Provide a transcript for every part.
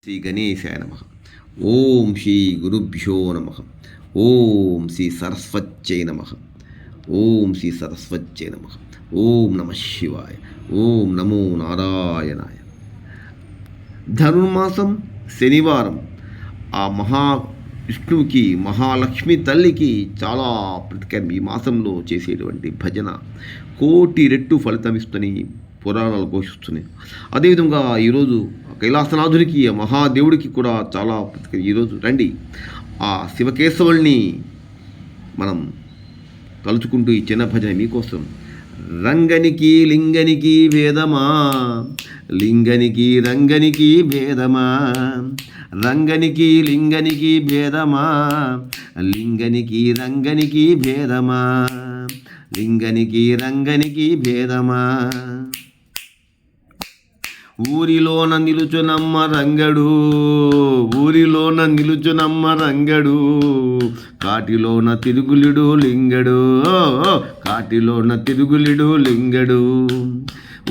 శ్రీ గణేశాయ నమః. ఓం శ్రీ గురుభ్యో నమః. ఓం శ్రీ సరస్వత్యై నమః. ఓం శ్రీ సరస్వత్యై నమః. ఓం నమః శివాయ. ఓం నమో నారాయణాయ. ధనుర్మాసం శనివారం ఆ విష్ణువుకి మహాలక్ష్మి తల్లికి చాలా ప్రత్యేకం. ఈ మాసంలో చేసేటువంటి భజన కోటి రెట్టు ఫలితం ఇస్తుందని పురాణాలు ఘోషిస్తున్నాయి. అదేవిధంగా ఈరోజు కైలాసనాథునికి మహాదేవుడికి కూడా చాలా ప్రత్యేకం. ఈరోజు రండి ఆ శివకేశవుల్ని మనం తలుచుకుంటూ ఈ చిన్న భజన మీకోసం. రంగనికి లింగనికి భేదమా, లింగనికి రంగనికి భేదమా, రంగనికి లింగనికి భేదమా, లింగనికి రంగనికి భేదమా, లింగనికి రంగనికి భేదమా. ఊరిలోన నిలుచునమ్మ రంగడు, ఊరిలోన నిలుచునమ్మ రంగడు, కాటిలోన తిరుగులిడు లింగడు, కాటిలోన తిరుగులిడు లింగడు.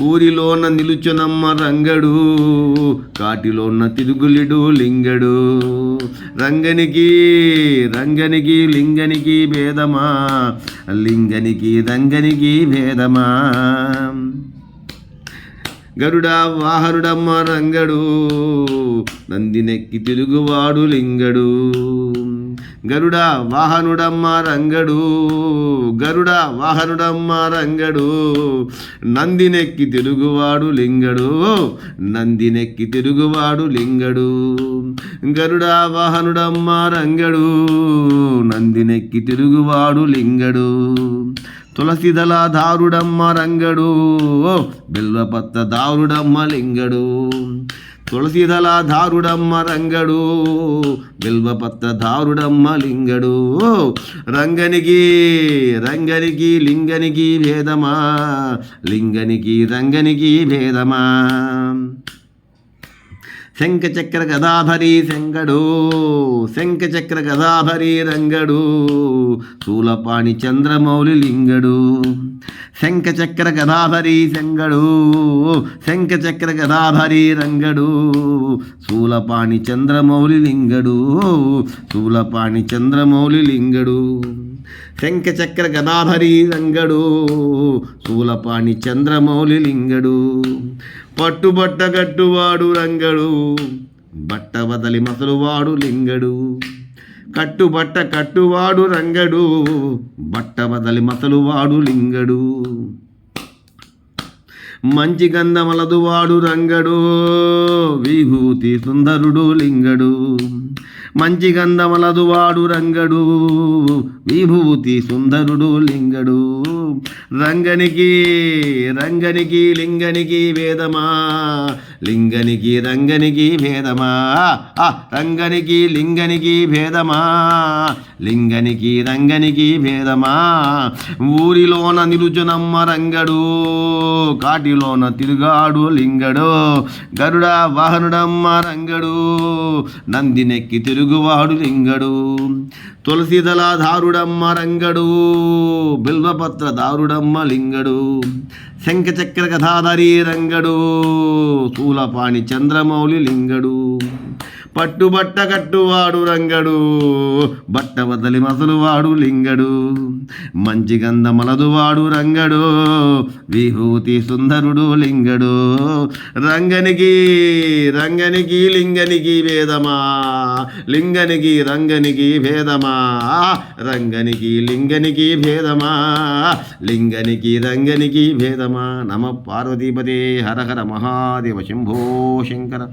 ఊరిలోన నిలుచునమ్మ రంగడు, కాటిలోన తిరుగులిడు లింగడు. రంగనికి రంగనికి లింగనికి భేదమా, లింగనికి రంగనికి భేదమా. గరుడా వాహనుడమ్మ రంగడు, నందినెక్కి తిరుగువాడు లింగడు. గరుడా వాహనుడమ్మ రంగడు, గరుడా వాహనుడమ్మ రంగడు, నందినెక్కి తిరుగువాడు లింగడు, నందినెక్కి తిరుగువాడు లింగడు. గరుడా వాహనుడమ్మ రంగడు, నందినెక్కి తిరుగువాడు లింగడు. తులసిదళ దారుడమ్మ రంగడు, బిల్వపత్ర దారుడమ్మ లింగడు. తులసిదళ దారుడమ్మ రంగడు, బిల్వపత్ర దారుడమ్మ లింగడు. రంగనికి రంగనికి లింగనికి భేదమా, లింగనికి రంగనికి భేదమా. శంఖచక్ర గదాధరి శంగడు, శంఖచక్ర గదాధరి రంగడు, శూలపాణి చంద్రమౌళి లింగడు. శంఖచక్ర గదాధరి శంగడు, శంఖచక్ర గదాధరి రంగడు, శూలపాణి చంద్రమౌళి లింగడు, శూలపాణి చంద్రమౌళి లింగడు. శంఖచక్ర గదాధరి రంగడు, శూలపాణి చంద్రమౌళి లింగడు. పట్టుబట్ట కట్టువాడు రంగడు, బట్ట వదలి మసలువాడు లింగడు. కట్టుబట్ట కట్టువాడు రంగడు, బట్ట వదలి మసలువాడు లింగడు. మంచి గంధమలదువాడు రంగడు, విభూతి సుందరుడు లింగడు. మంచి గంధమలదువాడు రంగడు, విభూతి సుందరుడు లింగడు. రంగనికి రంగనికి లింగనికి భేదమా, లింగనికి రంగనికి భేదమా. రంగనికి లింగనికి భేదమా, లింగనికి రంగనికి భేదమా. ఊరిలోన నిలుచునమ్మ రంగడు, కాటిలోన తిరుగాడు లింగడు. గరుడ వాహనుడమ్మ రంగడు, నందినెక్కి తిరుగువాడు లింగడు. తులసిదళ దారుడమ్మ రంగడు, బిల్వపత్ర దారుడమ్మ లింగడు. శంఖచక్ర గదాధరి రంగడు, శూలపాణి చంద్రమౌళి లింగడు. పట్టుబట్ట కట్టువాడు రంగడు, బట్ట వదలి మసలువాడు లింగడు. మంచి గంధమలదువాడు రంగడు, విభూతి సుందరుడు లింగడు. రంగనికి రంగనికి లింగనికి భేదమా, లింగనికి రంగనికి భేదమా. రంగనికి లింగనికి భేదమా, లింగనికి రంగనికి భేదమా. నమ పార్వతీపదే. హర హర మహాదేవ శంభో శంకర.